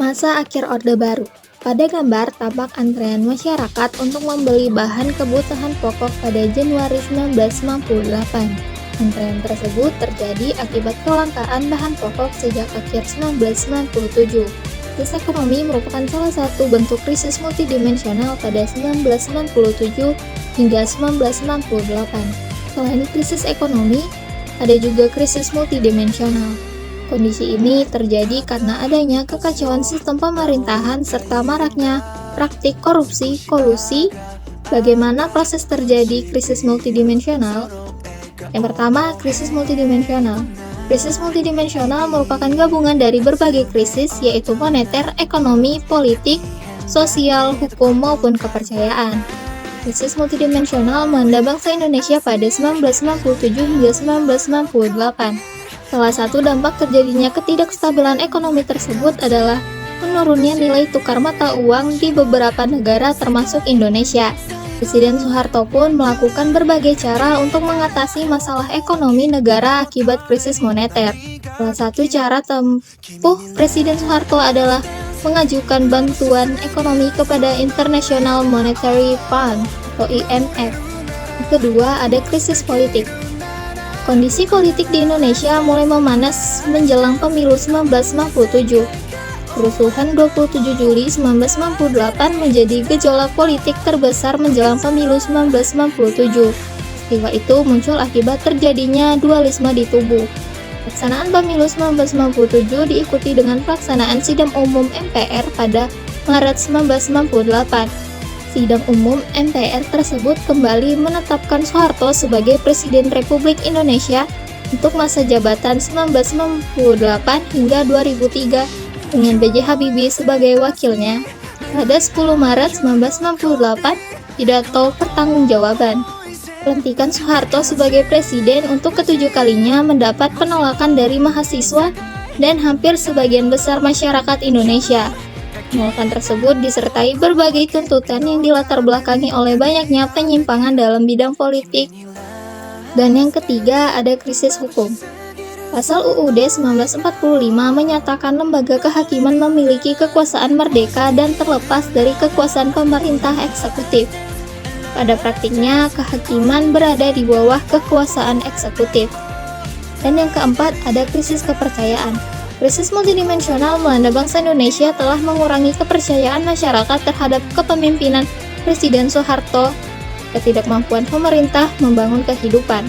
Masa akhir Orde Baru. Pada gambar, tampak antrean masyarakat untuk membeli bahan kebutuhan pokok pada Januari 1998. Antrean tersebut terjadi akibat kelangkaan bahan pokok sejak akhir 1997. Krisis ekonomi merupakan salah satu bentuk krisis multidimensional pada 1997 hingga 1968. Selain krisis ekonomi, ada juga krisis multidimensional. Kondisi ini terjadi karena adanya kekacauan sistem pemerintahan serta maraknya praktik korupsi, kolusi. Bagaimana proses terjadi krisis multidimensional? Yang pertama, krisis multidimensional. Krisis multidimensional merupakan gabungan dari berbagai krisis, yaitu moneter, ekonomi, politik, sosial, hukum, maupun kepercayaan. Krisis multidimensional melanda bangsa Indonesia pada 1997 hingga 1998. Salah satu dampak terjadinya ketidakstabilan ekonomi tersebut adalah menurunnya nilai tukar mata uang di beberapa negara termasuk Indonesia. Presiden Soeharto pun melakukan berbagai cara untuk mengatasi masalah ekonomi negara akibat krisis moneter. Salah satu cara tempuh Presiden Soeharto adalah mengajukan bantuan ekonomi kepada International Monetary Fund atau IMF. Kedua, ada krisis politik. Kondisi politik di Indonesia mulai memanas menjelang pemilu 1997. Kerusuhan 27 Juli 1998 menjadi gejolak politik terbesar menjelang pemilu 1997. Peristiwa itu muncul akibat terjadinya dualisme di tubuh. Pelaksanaan pemilu 1997 diikuti dengan pelaksanaan sidang umum MPR pada Maret 1998. Sidang umum MPR tersebut kembali menetapkan Soeharto sebagai Presiden Republik Indonesia untuk masa jabatan 1998 hingga 2003 dengan B.J. Habibie sebagai wakilnya. Pada 10 Maret 1998, pidato pertanggungjawaban. Pelantikan Soeharto sebagai presiden untuk ketujuh kalinya mendapat penolakan dari mahasiswa dan hampir sebagian besar masyarakat Indonesia. Penolakan tersebut disertai berbagai tuntutan yang dilatar belakangi oleh banyaknya penyimpangan dalam bidang politik. Dan yang ketiga, ada krisis hukum. Pasal UUD 1945 menyatakan lembaga kehakiman memiliki kekuasaan merdeka dan terlepas dari kekuasaan pemerintah eksekutif. Pada praktiknya, kehakiman berada di bawah kekuasaan eksekutif. Dan yang keempat, ada krisis kepercayaan. Krisis multidimensional melanda bangsa Indonesia telah mengurangi kepercayaan masyarakat terhadap kepemimpinan Presiden Soeharto, ketidakmampuan pemerintah membangun kehidupan.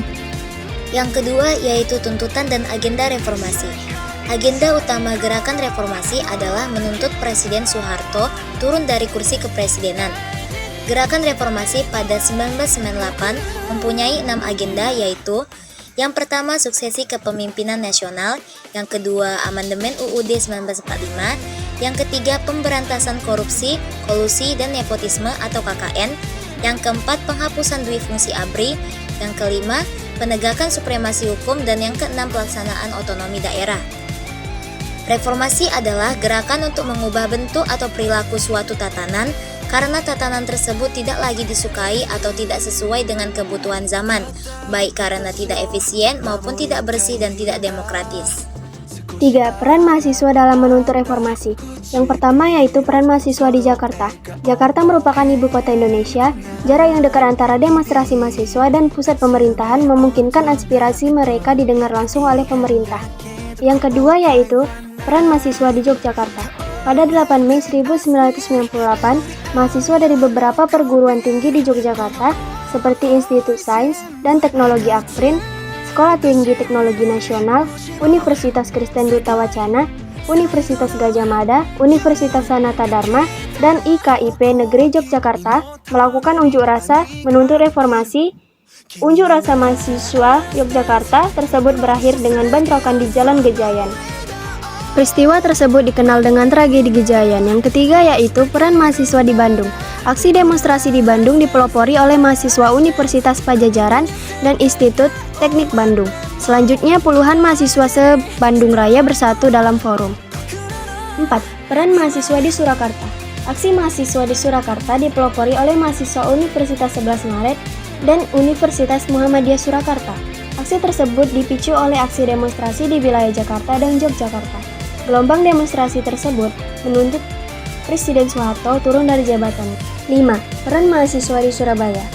Yang kedua yaitu tuntutan dan agenda reformasi. Agenda utama gerakan reformasi adalah menuntut Presiden Soeharto turun dari kursi kepresidenan. Gerakan reformasi pada 1998 mempunyai 6 agenda, yaitu yang pertama, suksesi kepemimpinan nasional. Yang kedua, amandemen UUD 1945. Yang ketiga, pemberantasan korupsi, kolusi, dan nepotisme atau KKN. Yang keempat, penghapusan dui fungsi ABRI. Yang kelima, penegakan supremasi hukum. Dan yang keenam, pelaksanaan otonomi daerah. Reformasi adalah gerakan untuk mengubah bentuk atau perilaku suatu tatanan karena tatanan tersebut tidak lagi disukai atau tidak sesuai dengan kebutuhan zaman, baik karena tidak efisien maupun tidak bersih dan tidak demokratis. 3. Peran mahasiswa dalam menuntut reformasi. Yang pertama yaitu peran mahasiswa di Jakarta. Jakarta merupakan ibu kota Indonesia. Jarak yang dekat antara demonstrasi mahasiswa dan pusat pemerintahan memungkinkan aspirasi mereka didengar langsung oleh pemerintah. Yang kedua yaitu peran mahasiswa di Yogyakarta. Pada 8 Mei 1998, mahasiswa dari beberapa perguruan tinggi di Yogyakarta seperti Institut Sains dan Teknologi Akprin, Sekolah Tinggi Teknologi Nasional, Universitas Kristen Duta Wacana, Universitas Gadjah Mada, Universitas Sanata Dharma, dan IKIP Negeri Yogyakarta melakukan unjuk rasa menuntut reformasi. Unjuk rasa mahasiswa Yogyakarta tersebut berakhir dengan bentrokan di Jalan Gejayan. Peristiwa tersebut dikenal dengan tragedi Gejayan. Yang ketiga yaitu peran mahasiswa di Bandung. Aksi demonstrasi di Bandung dipelopori oleh mahasiswa Universitas Padjadjaran dan Institut Teknik Bandung. Selanjutnya puluhan mahasiswa se-Bandung Raya bersatu dalam forum. 4. Peran mahasiswa di Surakarta. Aksi mahasiswa di Surakarta dipelopori oleh mahasiswa Universitas 11 Maret dan Universitas Muhammadiyah Surakarta. Aksi tersebut dipicu oleh aksi demonstrasi di wilayah Jakarta dan Yogyakarta. Gelombang demonstrasi tersebut menuntut Presiden Soeharto turun dari jabatannya. 5. Peran mahasiswa di Surabaya.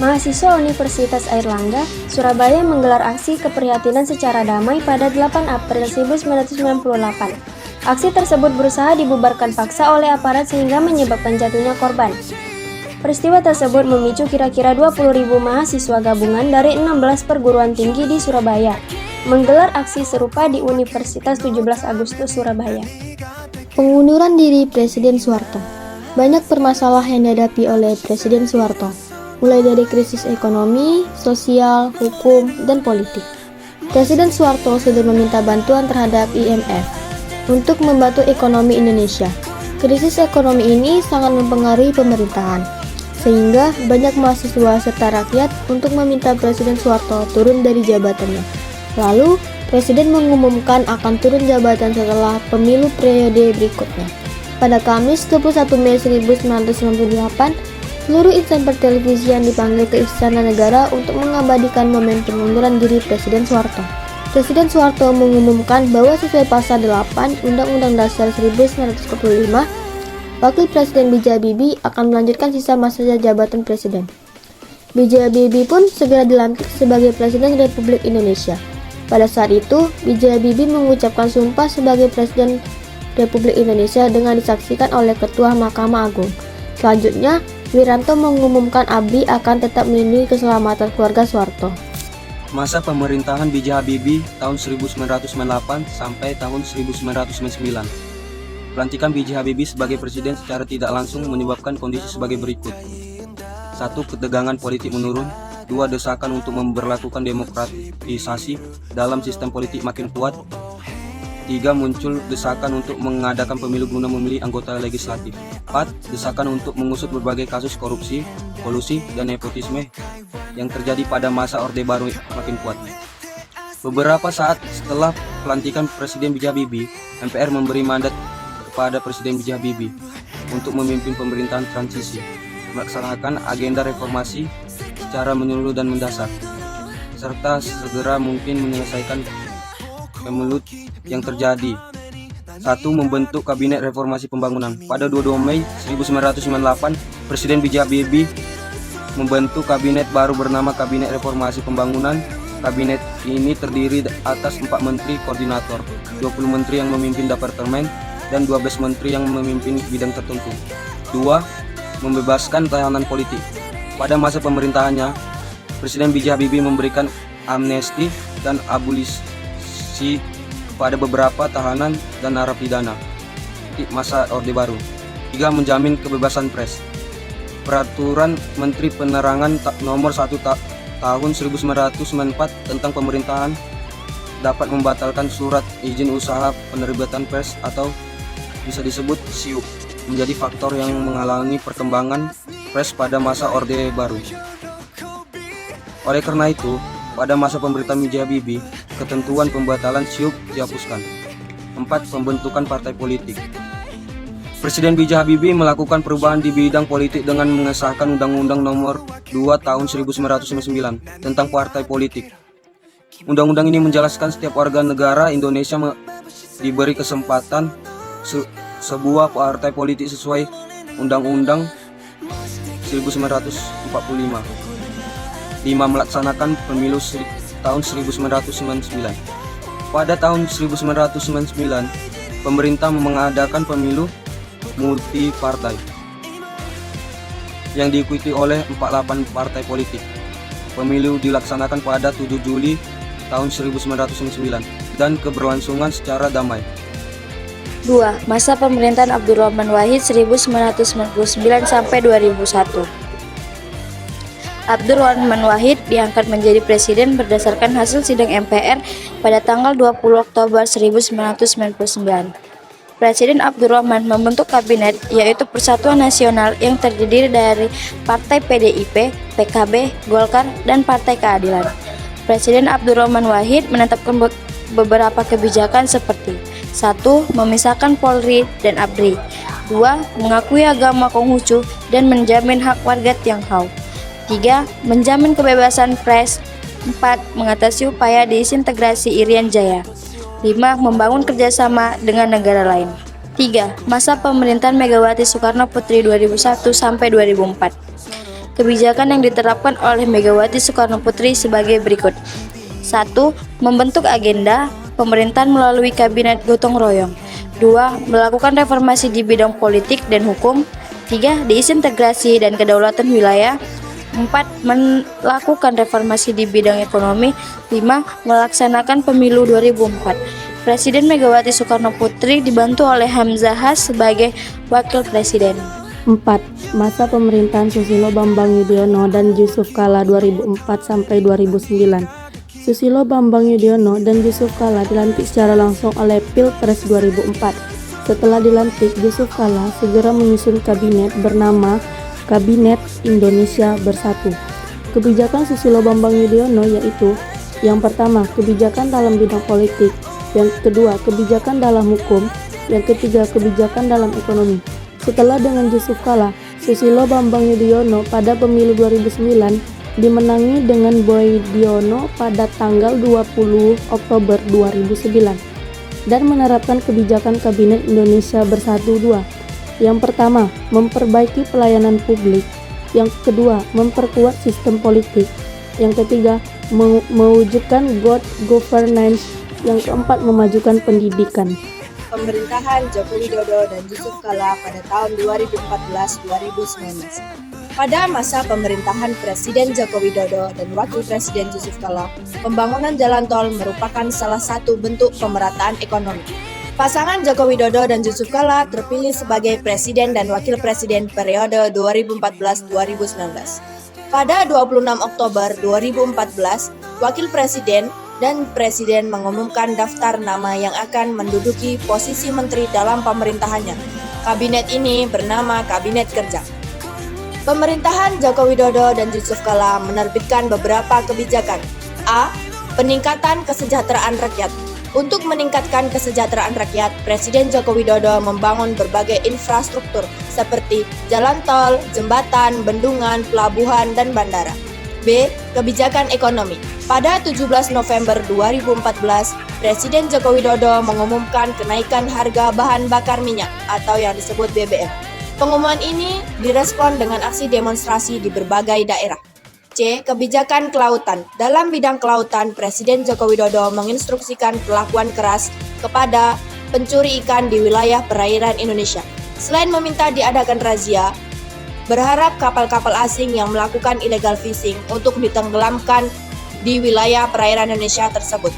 Mahasiswa Universitas Airlangga, Surabaya menggelar aksi keprihatinan secara damai pada 8 April 1998. Aksi tersebut berusaha dibubarkan paksa oleh aparat sehingga menyebabkan jatuhnya korban. Peristiwa tersebut memicu kira-kira 20.000 mahasiswa gabungan dari 16 perguruan tinggi di Surabaya menggelar aksi serupa di Universitas 17 Agustus Surabaya. Pengunduran diri Presiden Soeharto. Banyak permasalahan yang dihadapi oleh Presiden Soeharto, mulai dari krisis ekonomi, sosial, hukum, dan politik. Presiden Soeharto sudah meminta bantuan terhadap IMF untuk membantu ekonomi Indonesia. Krisis ekonomi ini sangat mempengaruhi pemerintahan, sehingga banyak mahasiswa serta rakyat untuk meminta Presiden Soeharto turun dari jabatannya. Lalu, Presiden mengumumkan akan turun jabatan setelah pemilu periode berikutnya. Pada Kamis 21 Mei 1998, seluruh insan pertelevisian dipanggil ke Istana Negara untuk mengabadikan momen pengunduran diri Presiden Soeharto. Presiden Soeharto mengumumkan bahwa sesuai pasal 8 Undang-Undang Dasar 1945, Wakil Presiden B.J. Habibie akan melanjutkan sisa masa jabatan Presiden. B.J. Habibie pun segera dilantik sebagai Presiden Republik Indonesia. Pada saat itu, B.J. Habibie mengucapkan sumpah sebagai Presiden Republik Indonesia dengan disaksikan oleh Ketua Mahkamah Agung. Selanjutnya, Wiranto mengumumkan ABRI akan tetap melindungi keselamatan keluarga Soeharto. Masa pemerintahan B.J. Habibie tahun 1998 sampai tahun 1999. Pelantikan B.J. Habibie sebagai presiden secara tidak langsung menyebabkan kondisi sebagai berikut. 1. Ketegangan politik menurun. 2. Desakan untuk memberlakukan demokratisasi dalam sistem politik makin kuat. 3. Muncul desakan untuk mengadakan pemilu guna memilih anggota legislatif. 4. Desakan untuk mengusut berbagai kasus korupsi, kolusi, dan nepotisme yang terjadi pada masa Orde Baru makin kuat. Beberapa saat setelah pelantikan Presiden B.J. Habibie, MPR memberi mandat kepada Presiden B.J. Habibie untuk memimpin pemerintahan transisi, melaksanakan agenda reformasi secara menyeluruh dan mendasar, serta segera mungkin menyelesaikan kemelut yang terjadi. 1. Membentuk Kabinet Reformasi Pembangunan. Pada 22 Mei 1998, Presiden B.J. Habibie membentuk kabinet baru bernama Kabinet Reformasi Pembangunan. Kabinet ini terdiri atas 4 menteri koordinator, 20 menteri yang memimpin departemen, dan 12 menteri yang memimpin bidang tertentu. 2. Membebaskan tahanan politik. Pada masa pemerintahannya, Presiden B.J. Habibie memberikan amnesti dan abolisi kepada beberapa tahanan dan narapidana di masa Orde Baru. 3. Menjamin kebebasan pers. Peraturan Menteri Penerangan Nomor 1 Tahun 1994 tentang pemerintahan dapat membatalkan surat izin usaha penerbitan pers atau bisa disebut SIUP, menjadi faktor yang menghalangi perkembangan pers pada masa Orde Baru. Oleh karena itu, pada masa pemerintahan B.J. Habibie, ketentuan pembatalan SIUP dihapuskan. 4. Pembentukan partai politik. Presiden B.J. Habibie melakukan perubahan di bidang politik dengan mengesahkan Undang-Undang Nomor 2 Tahun 1999 tentang partai politik. Undang-undang ini menjelaskan setiap warga negara Indonesia diberi kesempatan sebuah partai politik sesuai Undang-Undang 1945. 5. Melaksanakan pemilu tahun 1999. Pada tahun 1999, pemerintah mengadakan pemilu multi-partai yang diikuti oleh 48 partai politik. Pemilu dilaksanakan pada 7 Juli tahun 1999 dan keberlangsungan secara damai. 2. Masa pemerintahan Abdurrahman Wahid 1999 sampai 2001. Abdurrahman Wahid diangkat menjadi presiden berdasarkan hasil sidang MPR pada tanggal 20 Oktober 1999. Presiden Abdurrahman membentuk kabinet, yaitu Persatuan Nasional yang terdiri dari Partai PDIP, PKB, Golkar, dan Partai Keadilan. Presiden Abdurrahman Wahid menetapkan beberapa kebijakan seperti 1. Memisahkan Polri dan ABRI. 2. Mengakui agama Konghucu dan menjamin hak warga Tionghoa. 3. Menjamin kebebasan pers. 4. Mengatasi upaya disintegrasi Irian Jaya. 5. Membangun kerjasama dengan negara lain. 3. Masa pemerintahan Megawati Soekarno Putri 2001 sampai 2004. Kebijakan yang diterapkan oleh Megawati Soekarno Putri sebagai berikut. 1. Membentuk agenda pemerintahan melalui kabinet gotong royong. 2. Melakukan reformasi di bidang politik dan hukum. 3. Disintegrasi dan kedaulatan wilayah. 4. Melakukan reformasi di bidang ekonomi. 5. Melaksanakan pemilu 2004. Presiden Megawati Soekarno Putri dibantu oleh Hamzahas sebagai wakil presiden. 4. Masa pemerintahan Susilo Bambang Yudhoyono dan Yusuf Kala 2004 sampai 2009. Susilo Bambang Yudhoyono dan Yusuf Kala dilantik secara langsung oleh Pilpres 2004. Setelah dilantik, Yusuf Kala segera menyusun kabinet bernama Kabinet Indonesia Bersatu. Kebijakan Susilo Bambang Yudhoyono yaitu: yang pertama, kebijakan dalam bidang politik; yang kedua, kebijakan dalam hukum; yang ketiga, kebijakan dalam ekonomi. Setelah dengan Yusuf Kala, Susilo Bambang Yudhoyono pada pemilu 2009 dimenangi dengan Boediono pada tanggal 20 Oktober 2009 dan menerapkan kebijakan Kabinet Indonesia Bersatu 2. Yang pertama, memperbaiki pelayanan publik; yang kedua, memperkuat sistem politik; yang ketiga, mewujudkan good governance; yang keempat, memajukan pendidikan. Pemerintahan Joko Widodo dan Yusuf Kala pada tahun 2014-2019. Pada masa pemerintahan Presiden Joko Widodo dan Wakil Presiden Yusuf Kala, pembangunan jalan tol merupakan salah satu bentuk pemerataan ekonomi. Pasangan Joko Widodo dan Yusuf Kala terpilih sebagai Presiden dan Wakil Presiden periode 2014-2019. Pada 26 Oktober 2014, Wakil Presiden dan Presiden mengumumkan daftar nama yang akan menduduki posisi menteri dalam pemerintahannya. Kabinet ini bernama Kabinet Kerja. Pemerintahan Joko Widodo dan Yusuf Kala menerbitkan beberapa kebijakan. A. Peningkatan kesejahteraan rakyat. Untuk meningkatkan kesejahteraan rakyat, Presiden Joko Widodo membangun berbagai infrastruktur seperti jalan tol, jembatan, bendungan, pelabuhan, dan bandara. B. Kebijakan ekonomi. Pada 17 November 2014, Presiden Joko Widodo mengumumkan kenaikan harga bahan bakar minyak atau yang disebut BBM. Pengumuman ini direspon dengan aksi demonstrasi di berbagai daerah. C. Kebijakan kelautan. Dalam bidang kelautan, Presiden Joko Widodo menginstruksikan perlakuan keras kepada pencuri ikan di wilayah perairan Indonesia. Selain meminta diadakan razia, berharap kapal-kapal asing yang melakukan illegal fishing untuk ditenggelamkan di wilayah perairan Indonesia tersebut.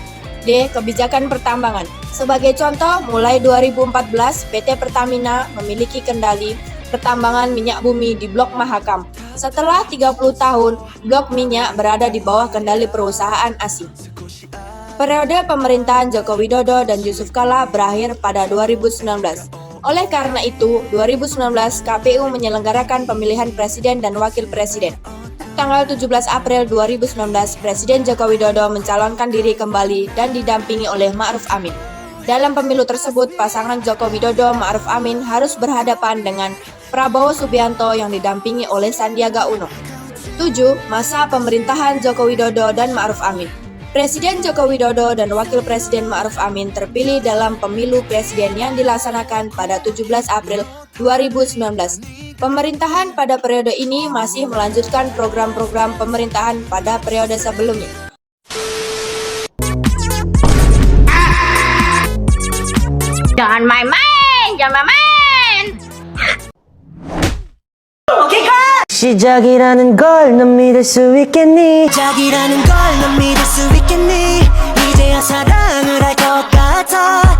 D. Kebijakan pertambangan. Sebagai contoh, mulai 2014, PT Pertamina memiliki kendali pertambangan minyak bumi di Blok Mahakam. Setelah 30 tahun, blok minyak berada di bawah kendali perusahaan asing. Periode pemerintahan Joko Widodo dan Yusuf Kala berakhir pada 2019. Oleh karena itu, 2019 KPU menyelenggarakan pemilihan presiden dan wakil presiden. Tanggal 17 April 2019, Presiden Joko Widodo mencalonkan diri kembali dan didampingi oleh Ma'ruf Amin. Dalam pemilu tersebut, pasangan Joko Widodo Ma'ruf Amin harus berhadapan dengan Prabowo Subianto yang didampingi oleh Sandiaga Uno. 7. Masa pemerintahan Joko Widodo dan Ma'ruf Amin. Presiden Joko Widodo dan Wakil Presiden Ma'ruf Amin terpilih dalam pemilu presiden yang dilaksanakan pada 17 April 2019. Pemerintahan pada periode ini masih melanjutkan program-program pemerintahan pada periode sebelumnya. Jangan main-main, jangan main. 시작이라는 걸 넌 믿을 수 있겠니? 시작이라는 걸 넌 믿을 수 있겠니? 이제야 사랑을 할 것 같아.